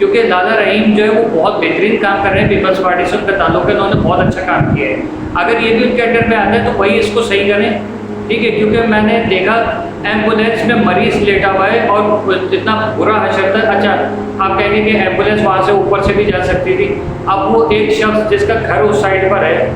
کیونکہ لالا رحیم جو ہے وہ بہت بہترین کام کر رہے ہیں، پیپلز پارٹی سے ان کا تعلق ہے، انہوں نے بہت اچھا کام کیا ہے. اگر یہ بھی ان کے انڈر میں آتا ہے تو وہی اس کو صحیح کریں. ٹھیک ہے، کیونکہ میں نے دیکھا ایمبولینس میں مریض لیٹا ہوا ہے اور اتنا برا حشر تھا. اچھا آپ کہیں گے کہ ایمبولینس وہاں سے اوپر سے بھی جا سکتی تھی. اب وہ ایک شخص جس کا گھر اس سائڈ پر ہے،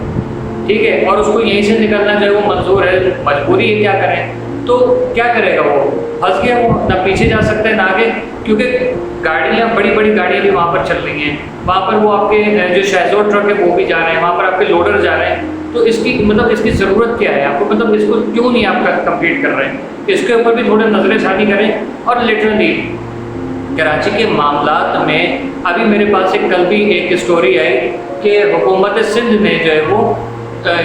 ٹھیک ہے، اور اس کو یہیں سے نکلنا جو ہے وہ منظور ہے، مجبوری ہے، کیا کریں؟ تو کیا کرے گا؟ وہ پھنس گیا، وہ نہ پیچھے جا سکتے ہیں نہ آگے، کیونکہ گاڑیاں بڑی بڑی گاڑیاں بھی وہاں پر چل رہی ہیں. وہاں پر وہ آپ کے جو شہزور ٹرک ہے وہ بھی جا رہے ہیں، وہاں پر آپ کے لوڈر جا رہے ہیں. تو اس کی مطلب اس کی ضرورت کیا ہے آپ کو؟ مطلب اس کو کیوں نہیں آپ کا کمپلیٹ کر رہے ہیں؟ اس کے اوپر بھی تھوڑے نظر ثانی کریں. اور لٹرلی کراچی کے معاملات میں ابھی میرے پاس ایک کل بھی ایک اسٹوری آئی کہ حکومت سندھ نے جو ہے وہ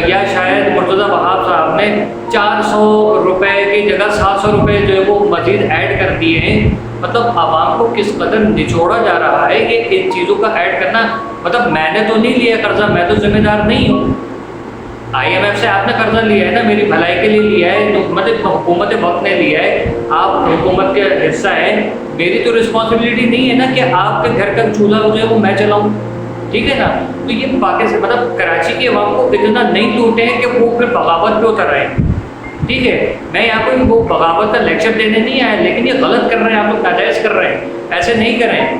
یا شاید مرتضیٰ وہاب صاحب نے 400 روپے کی جگہ 700 روپے جو ہے وہ مزید ایڈ کر دیے ہیں. مطلب عوام کو کس قدر نچوڑا جا رہا ہے کہ ان چیزوں کا ایڈ کرنا. مطلب میں نے تو نہیں لیا قرضہ، میں تو ذمہ دار نہیں ہوں. IMF سے آپ نے قرضہ لیا ہے نا، میری بھلائی کے لیے لیا ہے، تو مطلب حکومت وقت نے لیا ہے، آپ حکومت کے حصہ ہیں. میری تو رسپانسبلٹی نہیں ہے نا کہ آپ کے گھر کا چولہا جو ہے وہ میں چلاؤں. ٹھیک ہے نا؟ تو یہ پاکستان مطلب کراچی کے عوام کو اتنا نہیں لوٹے ہیں کہ وہ پھر بغاوت پہ اتر رہے ہیں. ٹھیک ہے، میں یہاں کوئی وہ بغاوت کا لیکچر دینے نہیں آیا، لیکن یہ غلط کر رہے ہیں آپ لوگ، ناجائز کر رہے ہیں، ایسے نہیں کریں.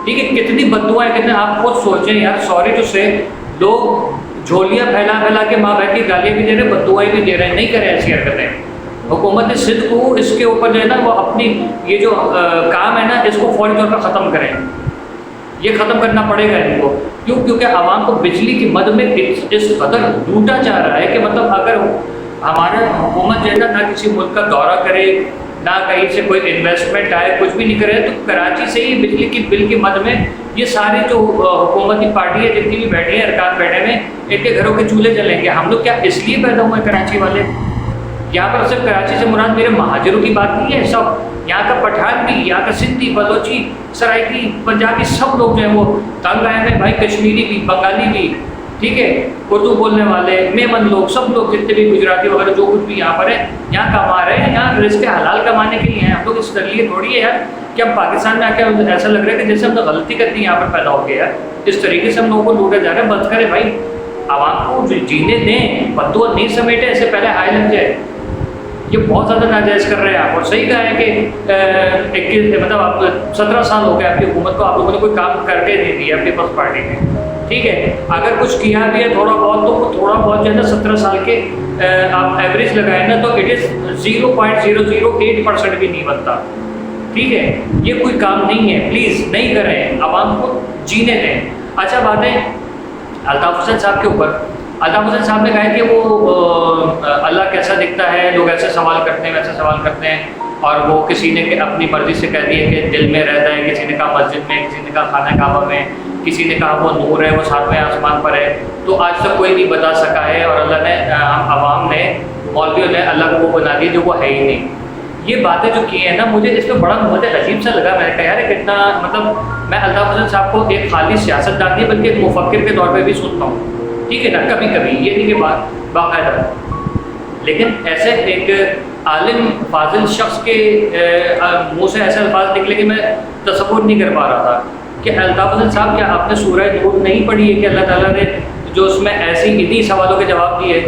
ٹھیک ہے، کتنی بددعائیں، کتنے آپ خود سوچیں یار. سوری ٹو سے لوگ جھولیاں پھیلا پھیلا کے ماں بہن کی گالیاں بھی دے رہے ہیں، بددعائیں بھی دے رہے ہیں. نہیں کریں ایسی حرکتیں. حکومت سندھ کو اس کے اوپر جو ہے نا وہ اپنی یہ جو کام ہے نا اس کو فوری طور پر ختم کریں. یہ ختم کرنا پڑے گا ان کو. کیوں؟ کیونکہ عوام کو بجلی کی مد میں اس قدر لوٹا جا رہا ہے کہ مطلب اگر ہمارا حکومت جو ہے نا کسی ملک کا دورہ کرے، نہ کہیں سے کوئی انویسٹمنٹ آئے، کچھ بھی نہیں کرے، تو کراچی سے ہی بجلی کی بل کی مد میں یہ ساری جو حکومتی پارٹی ہے جتنی بھی بیٹھی ہیں، ارکان بیٹھے ہوئے، ان کے گھروں کے چولہے جلیں گے. ہم لوگ کیا اس لیے پیدا ہوئے ہیں کراچی والے؟ یہاں پر صرف کراچی سے مراد میرے مہاجروں کی بات نہیں ہے، سب یہاں کا پٹھان بھی، یہاں کا سندھی، بلوچی، سرائکی، پنجابی، سب لوگ جو ہیں وہ تنگ آئے ہیں بھائی. کشمیری بھی، بنگالی بھی، ٹھیک ہے، اردو بولنے والے، میمن لوگ، سب لوگ جتنے بھی گجراتی وغیرہ جو کچھ بھی یہاں پر ہیں، یہاں کما رہے ہیں، یہاں رزق حلال کمانے کے لیے ہیں. ہم لوگ اس لیے تھوڑی ہے یار کہ ہم پاکستان میں آ کے ایسا لگ رہا ہے کہ جیسے ہم نے غلطی کر دی یہاں پر پیدا ہو گیا. اس طریقے سے ہم لوگوں کو لوٹے جا رہے ہیں. بند کریں بھائی، عوام کو جینے دیں، بددعا نہیں سمیٹیں، اس سے پہلے ہائے لگ جائے. یہ بہت زیادہ ناجائز کر رہے ہیں آپ. اور صحیح کہا ہے کہ 21 مطلب آپ 17 سال ہو گئے آپ کی حکومت کو، آپ لوگوں نے کوئی کام کر کے نہیں دیا پیپلز پارٹی نے. ٹھیک ہے، اگر کچھ کیا بھی ہے تھوڑا بہت، تو وہ تھوڑا بہت جو ہے نا 17 سال کے آپ ایوریج لگائیں نا تو اٹ از 0.008% بھی نہیں بنتا. ٹھیک ہے، یہ کوئی کام نہیں ہے. پلیز نہیں کریں، عوام کو جینے دیں. اچھا بات ہے الطاف حسین صاحب کے اوپر. الطاف حسین صاحب نے کہا ہے کہ وہ اللہ کیسا دکھتا ہے، لوگ ایسے سوال کرتے ہیں ویسے سوال کرتے ہیں، اور وہ کسی نے اپنی مرضی سے کہہ دیا کہ دل میں رہتا ہے، کسی نے کہا مسجد میں، کسی نے کہا خانہ کعبہ میں، کسی نے کہا وہ نور ہے، وہ 7ویں آسمان پر ہے. تو آج تک کوئی نہیں بتا سکا ہے، اور اللہ نے عوام نے، مولویوں نے اللہ کو وہ بنا دیا جو وہ ہے ہی نہیں. یہ باتیں جو کی ہیں نا، مجھے اس پہ بڑا مجھے عجیب سا لگا. میں نے کہا یار کتنا مطلب میں الطاف حسین صاحب کو ایک خالی سیاست دان نہیں بلکہ ایک مفکر کے طور پہ بھی سنتا ہوں. ٹھیک ہے نا، کبھی کبھی یہ نہیں کہ باقاعدہ، لیکن ایسے ایک عالم فاضل شخص کے منہ سے ایسے الفاظ نکلے کہ میں تصور نہیں کر پا رہا تھا کہ الطاف حسین صاحب کیا آپ نے سورہ نور نہیں پڑھی ہے کہ اللہ تعالیٰ نے جو اس میں ایسی اتنی سوالوں کے جواب دیے.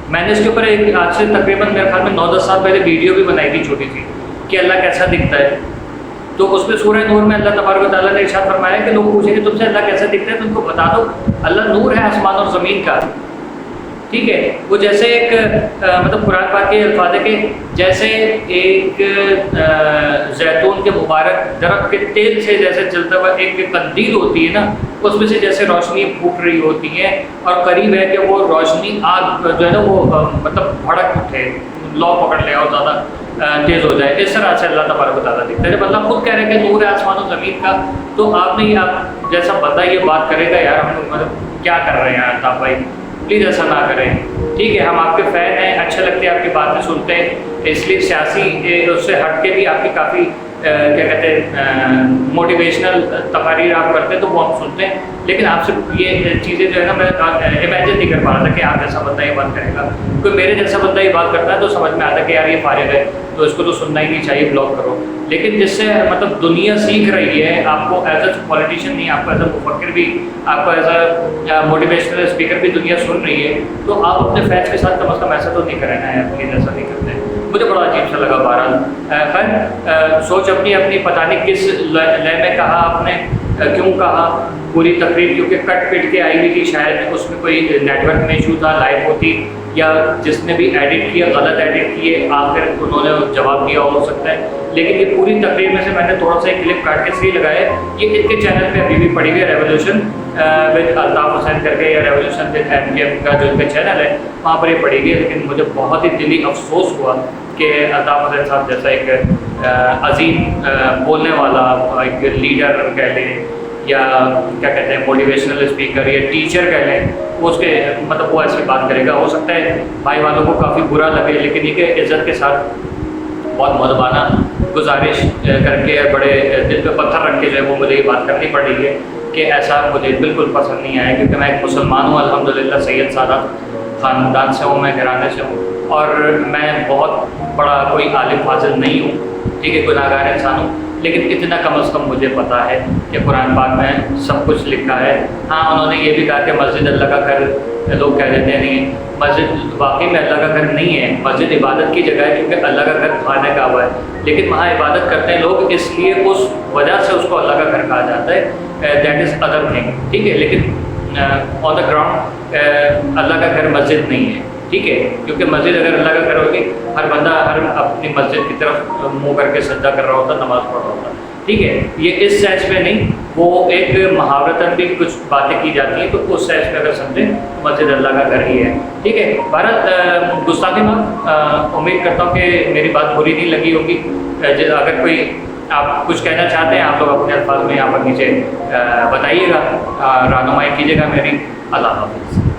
میں نے اس کے اوپر ایک آج سے تقریباً میرے خیال میں 9-10 سال پہلے ویڈیو بھی بنائی تھی چھوٹی سی کہ اللہ کیسا دکھتا ہے. تو اس میں سورہ نور میں اللہ تبارک و تعالیٰ نے ارشاد فرمایا کہ لوگ پوچھیں کہ تم سے اللہ کیسا دکھتا ہے، تم کو بتا دو اللہ نور ہے آسمان اور زمین کا. ٹھیک ہے، وہ جیسے ایک مطلب قرآن پاک کے الفاظ ہے کہ جیسے ایک زیتون کے مبارک درخت کے تیل سے جیسے جلتا ہوا ایک قندیل ہوتی ہے نا، اس میں سے جیسے روشنی پھوٹ رہی ہوتی ہے، اور قریب ہے کہ وہ روشنی آگ جو ہے نا وہ مطلب بھڑک اٹھے، لو پکڑ لے اور زیادہ تیز ہو جائے. اس طرح سے اللہ تبارک و تعالیٰ دکھتا ہے. جب اللہ خود کہہ رہے ہیں کہ نور ہے آسمان و زمین کا، تو آپ نہیں، آپ جیسا بندہ یہ بات کرے گا یار ہم مطلب کیا کر رہے ہیں الطاف بھائی، پلیز ایسا نہ کریں. ٹھیک ہے، ہم آپ کے فین ہیں، اچھے لگتے ہیں آپ کی باتیں سنتے ہیں، اس لیے سیاسی اس سے ہٹ کے بھی آپ کی کافی کیا کہتے ہیں موٹیویشنل تقاریر آپ کرتے ہیں تو وہ ہم سنتے ہیں، لیکن آپ سے یہ چیزیں جو ہے نا میں امیجن نہیں کر پا رہا تھا کہ آپ جیسا بندہ یہ بات کرے گا، کوئی میرے جیسا بندہ یہ بات کرتا ہے تو سمجھ میں آتا ہے کہ یار یہ فارغ ہے تو اس کو تو سننا ہی نہیں چاہیے، بلاک کرو. لیکن جس سے مطلب دنیا سیکھ رہی ہے آپ کو ایز اے پولیٹیشین نہیں، آپ کو ایز اے مفکر بھی، آپ کو ایز اے موٹیویشنل اسپیکر بھی دنیا سن رہی ہے، تو آپ اپنے فیض کے ساتھ کم از کم ایسا تو نہیں کرنا ہے، اپنی ایسا نہیں کرتے. مجھے بڑا عجیب سا لگا. بہرحال خیر سوچ اپنی اپنی، پتہ نہیں کس لے میں کہا آپ نے، کیوں کہا پوری تقریر کیونکہ کٹ پٹ کے آئی ہوئی تھی، شاید اس میں کوئی نیٹ ورک میں ایشو تھا، لائیو ہوتی یا جس نے بھی ایڈٹ کیا غلط ایڈٹ کیے، آخر انہوں نے جواب دیا ہو سکتا ہے. لیکن یہ پوری تقریر میں سے میں نے تھوڑا سا ایک کلپ کاٹ کے صحیح لگایا ہے، یہ ان کے چینل پہ ابھی بھی پڑی ہوئی ہے، ریولیوشن ود الطاف حسین کر کے، یا ریولیوشن ود ایم کے کا جو ان کا چینل ہے وہاں پر یہ پڑی ہوئی ہے. لیکن مجھے بہت ہی دلی افسوس ہوا کہ الطاف حسین صاحب جیسا ایک عظیم بولنے والا ایک لیڈر کہہ لیں یا کیا کہتے ہیں موٹیویشنل اسپیکر یا ٹیچر کہہ لیں، وہ اس کے مطلب وہ ایسی بات کرے گا. ہو سکتا ہے بھائی والوں کو کافی برا لگے، لیکن یہ کہ عزت کے ساتھ بہت مؤدبانہ گزارش کر کے بڑے دل پہ پتھر رکھ کے جو ہے وہ مجھے یہ بات کرنی پڑ رہی ہے کہ ایسا مجھے بالکل پسند نہیں آیا، کیونکہ میں ایک مسلمان ہوں الحمدللہ، سید سادات خاندان سے ہوں، میں گھرانے سے ہوں، اور میں بہت بڑا کوئی عالم فاضل نہیں ہوں، ٹھیک ہے، گناہ گار انسان ہوں، لیکن اتنا کم از کم مجھے پتہ ہے کہ قرآن پاک میں سب کچھ لکھا ہے. ہاں انہوں نے یہ بھی کہا کہ مسجد اللہ کا گھر، لوگ کہہ دیتے ہیں نہیں، مسجد واقعی میں اللہ کا گھر نہیں ہے، مسجد عبادت کی جگہ ہے، کیونکہ اللہ کا گھر خانہ کعبہ ہے، لیکن وہاں عبادت کرتے ہیں لوگ، اس لیے اس وجہ سے اس کو اللہ کا گھر کہا جاتا ہے. دیٹ از ادر تھنگ، ٹھیک ہے، لیکن آن دا گراؤنڈ اللہ کا گھر مسجد نہیں ہے، ٹھیک ہے، کیونکہ مسجد اگر اللہ کا گھر ہوگی ہر بندہ ہر اپنی مسجد کی طرف منہ کر کے سجدہ کر رہا ہوتا، نماز پڑھ رہا ہوتا، ٹھیک ہے. یہ اس سینس میں نہیں، وہ ایک محاورتاً بھی کچھ باتیں کی جاتی ہیں، تو اس سینس میں اگر سمجھیں تو مسجد اللہ کا گھر ہی ہے، ٹھیک ہے. بھارت گستاخی معاف، امید کرتا ہوں کہ میری بات بری نہیں لگی ہوگی. اگر کوئی آپ کچھ کہنا چاہتے ہیں آپ لوگ اپنے الفاظ میں یہاں پر نیچے بتائیے گا، رہنمائی کیجیے گا میری. اللہ حافظ.